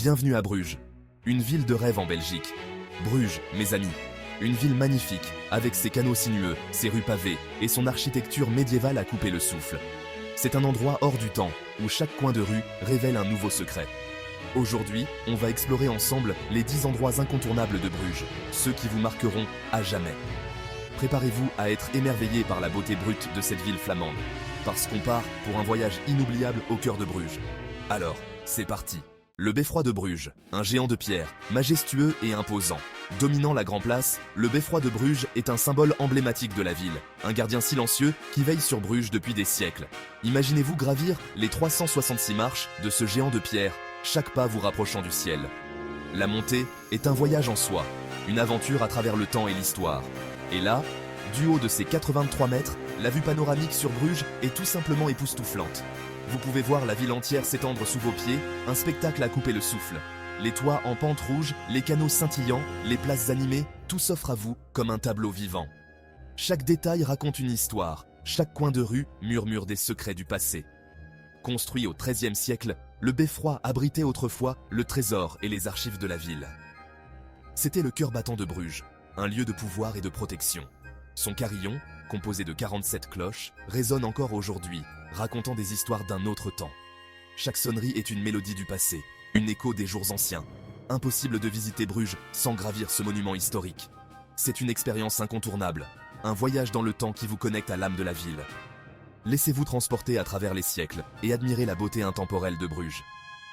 Bienvenue à Bruges, une ville de rêve en Belgique. Bruges, mes amis, une ville magnifique, avec ses canaux sinueux, ses rues pavées et son architecture médiévale à couper le souffle. C'est un endroit hors du temps, où chaque coin de rue révèle un nouveau secret. Aujourd'hui, on va explorer ensemble les 10 endroits incontournables de Bruges, ceux qui vous marqueront à jamais. Préparez-vous à être émerveillés par la beauté brute de cette ville flamande, parce qu'on part pour un voyage inoubliable au cœur de Bruges. Alors, c'est parti. Le beffroi de Bruges, un géant de pierre, majestueux et imposant. Dominant la Grand Place, le beffroi de Bruges est un symbole emblématique de la ville, un gardien silencieux qui veille sur Bruges depuis des siècles. Imaginez-vous gravir les 366 marches de ce géant de pierre, chaque pas vous rapprochant du ciel. La montée est un voyage en soi, une aventure à travers le temps et l'histoire. Et là, du haut de ces 83 mètres, la vue panoramique sur Bruges est tout simplement époustouflante. Vous pouvez voir la ville entière s'étendre sous vos pieds, un spectacle à couper le souffle. Les toits en pente rouge, les canaux scintillants, les places animées, tout s'offre à vous comme un tableau vivant. Chaque détail raconte une histoire, chaque coin de rue murmure des secrets du passé. Construit au XIIIe siècle, le beffroi abritait autrefois le trésor et les archives de la ville. C'était le cœur battant de Bruges, un lieu de pouvoir et de protection. Son carillon, composé de 47 cloches, résonne encore aujourd'hui, racontant des histoires d'un autre temps. Chaque sonnerie est une mélodie du passé, une écho des jours anciens. Impossible de visiter Bruges sans gravir ce monument historique. C'est une expérience incontournable, un voyage dans le temps qui vous connecte à l'âme de la ville. Laissez-vous transporter à travers les siècles et admirez la beauté intemporelle de Bruges.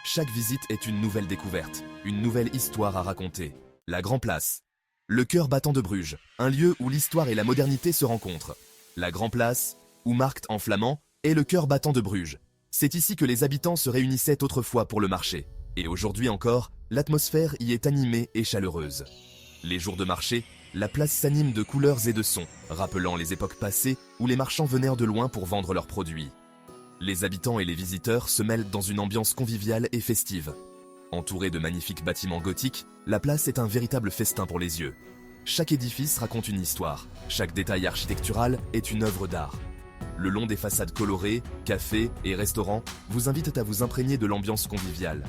Chaque visite est une nouvelle découverte, une nouvelle histoire à raconter. La Grand Place. Le cœur battant de Bruges, un lieu où l'histoire et la modernité se rencontrent. La Grand Place, ou Markt en flamand, est le cœur battant de Bruges. C'est ici que les habitants se réunissaient autrefois pour le marché. Et aujourd'hui encore, l'atmosphère y est animée et chaleureuse. Les jours de marché, la place s'anime de couleurs et de sons, rappelant les époques passées où les marchands venaient de loin pour vendre leurs produits. Les habitants et les visiteurs se mêlent dans une ambiance conviviale et festive. Entourée de magnifiques bâtiments gothiques, la place est un véritable festin pour les yeux. Chaque édifice raconte une histoire, chaque détail architectural est une œuvre d'art. Le long des façades colorées, cafés et restaurants vous invitent à vous imprégner de l'ambiance conviviale.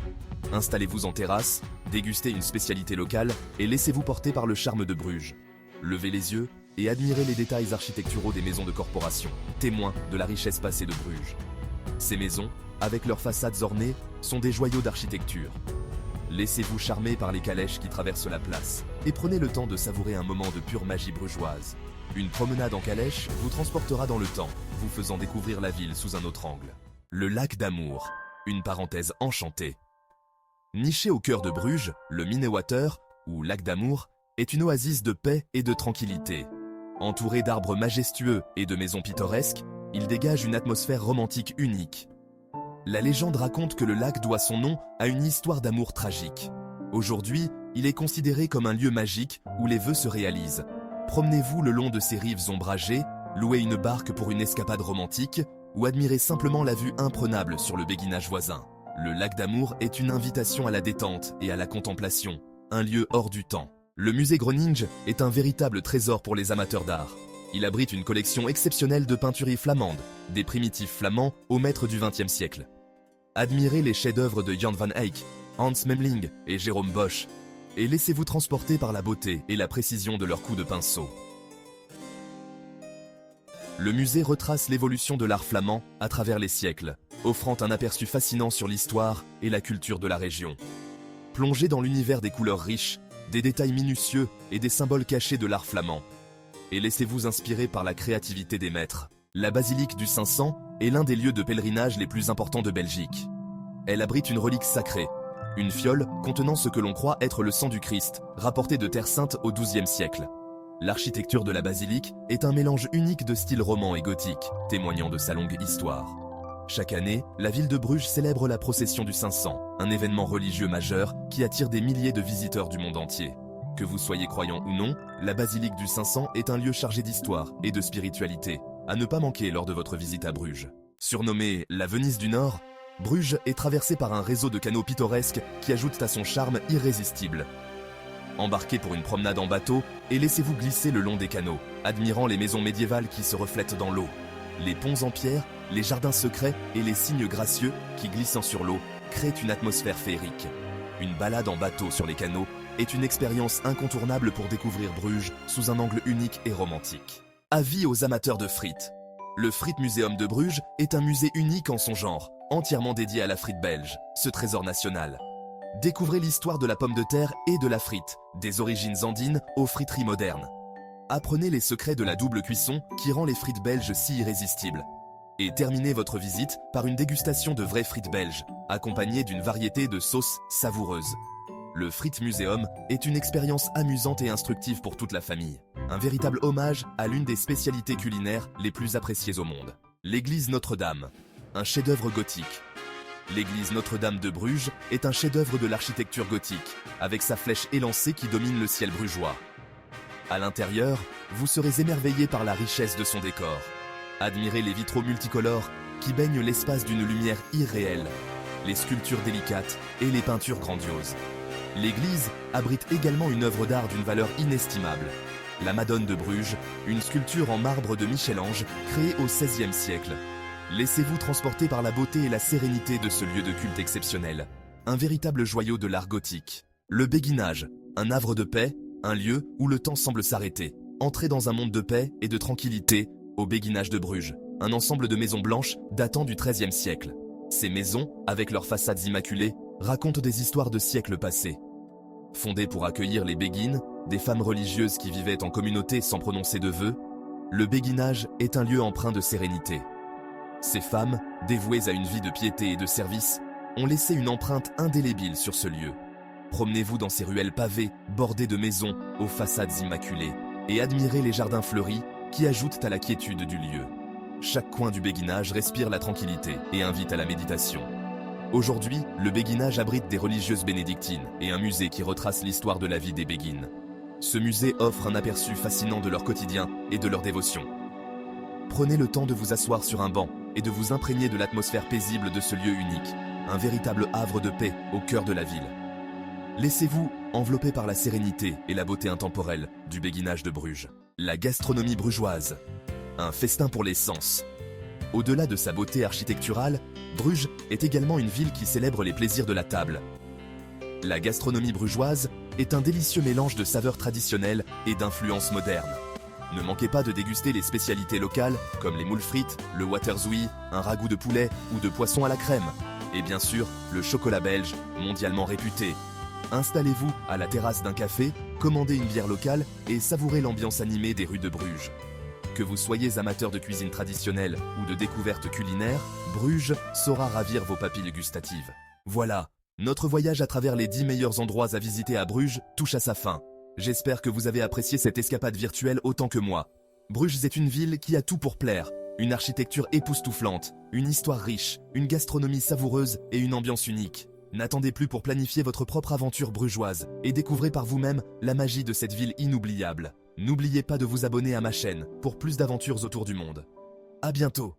Installez-vous en terrasse, dégustez une spécialité locale et laissez-vous porter par le charme de Bruges. Levez les yeux et admirez les détails architecturaux des maisons de corporation, témoins de la richesse passée de Bruges. Ces maisons, avec leurs façades ornées, sont des joyaux d'architecture. Laissez-vous charmer par les calèches qui traversent la place et prenez le temps de savourer un moment de pure magie brugeoise. Une promenade en calèche vous transportera dans le temps, vous faisant découvrir la ville sous un autre angle. Le lac d'Amour, une parenthèse enchantée. Niché au cœur de Bruges, le Minnewater, ou lac d'Amour, est une oasis de paix et de tranquillité. Entouré d'arbres majestueux et de maisons pittoresques, il dégage une atmosphère romantique unique. La légende raconte que le lac doit son nom à une histoire d'amour tragique. Aujourd'hui, il est considéré comme un lieu magique où les vœux se réalisent. Promenez-vous le long de ses rives ombragées, louez une barque pour une escapade romantique ou admirez simplement la vue imprenable sur le béguinage voisin. Le lac d'Amour est une invitation à la détente et à la contemplation, un lieu hors du temps. Le musée Groningue est un véritable trésor pour les amateurs d'art. Il abrite une collection exceptionnelle de peintureries flamandes, des primitifs flamands au maître du XXe siècle. Admirez les chefs-d'œuvre de Jan van Eyck, Hans Memling et Jérôme Bosch, et laissez-vous transporter par la beauté et la précision de leurs coups de pinceau. Le musée retrace l'évolution de l'art flamand à travers les siècles, offrant un aperçu fascinant sur l'histoire et la culture de la région. Plongez dans l'univers des couleurs riches, des détails minutieux et des symboles cachés de l'art flamand. Et laissez-vous inspirer par la créativité des maîtres. La basilique du 500 est l'un des lieux de pèlerinage les plus importants de Belgique. Elle abrite une relique sacrée, une fiole contenant ce que l'on croit être le sang du Christ, rapporté de Terre Sainte au XIIe siècle. L'architecture de la basilique est un mélange unique de style roman et gothique, témoignant de sa longue histoire. Chaque année, la ville de Bruges célèbre la procession du 500, un événement religieux majeur qui attire des milliers de visiteurs du monde entier. Que vous soyez croyant ou non, la basilique du 500 est un lieu chargé d'histoire et de spiritualité, à ne pas manquer lors de votre visite à Bruges. Surnommée la Venise du Nord, Bruges est traversée par un réseau de canaux pittoresques qui ajoutent à son charme irrésistible. Embarquez pour une promenade en bateau et laissez-vous glisser le long des canaux, admirant les maisons médiévales qui se reflètent dans l'eau. Les ponts en pierre, les jardins secrets et les cygnes gracieux qui, glissant sur l'eau, créent une atmosphère féerique. Une balade en bateau sur les canaux est une expérience incontournable pour découvrir Bruges sous un angle unique et romantique. Avis aux amateurs de frites. Le Frites Museum de Bruges est un musée unique en son genre, entièrement dédié à la frite belge, ce trésor national. Découvrez l'histoire de la pomme de terre et de la frite, des origines andines aux friteries modernes. Apprenez les secrets de la double cuisson qui rend les frites belges si irrésistibles. Et terminez votre visite par une dégustation de vraies frites belges, accompagnée d'une variété de sauces savoureuses. Le Frites Museum est une expérience amusante et instructive pour toute la famille. Un véritable hommage à l'une des spécialités culinaires les plus appréciées au monde. L'église Notre-Dame, un chef-d'œuvre gothique. L'église Notre-Dame de Bruges est un chef-d'œuvre de l'architecture gothique, avec sa flèche élancée qui domine le ciel brugeois. À l'intérieur, vous serez émerveillé par la richesse de son décor. Admirez les vitraux multicolores qui baignent l'espace d'une lumière irréelle, les sculptures délicates et les peintures grandioses. L'église abrite également une œuvre d'art d'une valeur inestimable. La Madone de Bruges, une sculpture en marbre de Michel-Ange créée au XVIe siècle. Laissez-vous transporter par la beauté et la sérénité de ce lieu de culte exceptionnel. Un véritable joyau de l'art gothique. Le béguinage, un havre de paix, un lieu où le temps semble s'arrêter. Entrez dans un monde de paix et de tranquillité au béguinage de Bruges, un ensemble de maisons blanches datant du XIIIe siècle. Ces maisons, avec leurs façades immaculées, racontent des histoires de siècles passés. Fondées pour accueillir les béguines, des femmes religieuses qui vivaient en communauté sans prononcer de vœux, le béguinage est un lieu empreint de sérénité. Ces femmes, dévouées à une vie de piété et de service, ont laissé une empreinte indélébile sur ce lieu. Promenez-vous dans ces ruelles pavées, bordées de maisons aux façades immaculées, et admirez les jardins fleuris qui ajoutent à la quiétude du lieu. Chaque coin du béguinage respire la tranquillité et invite à la méditation. Aujourd'hui, le béguinage abrite des religieuses bénédictines et un musée qui retrace l'histoire de la vie des béguines. Ce musée offre un aperçu fascinant de leur quotidien et de leur dévotion. Prenez le temps de vous asseoir sur un banc et de vous imprégner de l'atmosphère paisible de ce lieu unique, un véritable havre de paix au cœur de la ville. Laissez-vous envelopper par la sérénité et la beauté intemporelle du béguinage de Bruges. La gastronomie brugeoise, un festin pour les sens. Au-delà de sa beauté architecturale, Bruges est également une ville qui célèbre les plaisirs de la table. La gastronomie brugeoise est un délicieux mélange de saveurs traditionnelles et d'influences modernes. Ne manquez pas de déguster les spécialités locales comme les moules frites, le waterzooi, un ragoût de poulet ou de poisson à la crème. Et bien sûr, le chocolat belge, mondialement réputé. Installez-vous à la terrasse d'un café, commandez une bière locale et savourez l'ambiance animée des rues de Bruges. Que vous soyez amateur de cuisine traditionnelle ou de découvertes culinaires, Bruges saura ravir vos papilles gustatives. Voilà, notre voyage à travers les 10 meilleurs endroits à visiter à Bruges touche à sa fin. J'espère que vous avez apprécié cette escapade virtuelle autant que moi. Bruges est une ville qui a tout pour plaire. Une architecture époustouflante, une histoire riche, une gastronomie savoureuse et une ambiance unique. N'attendez plus pour planifier votre propre aventure brugeoise et découvrez par vous-même la magie de cette ville inoubliable. N'oubliez pas de vous abonner à ma chaîne pour plus d'aventures autour du monde. À bientôt!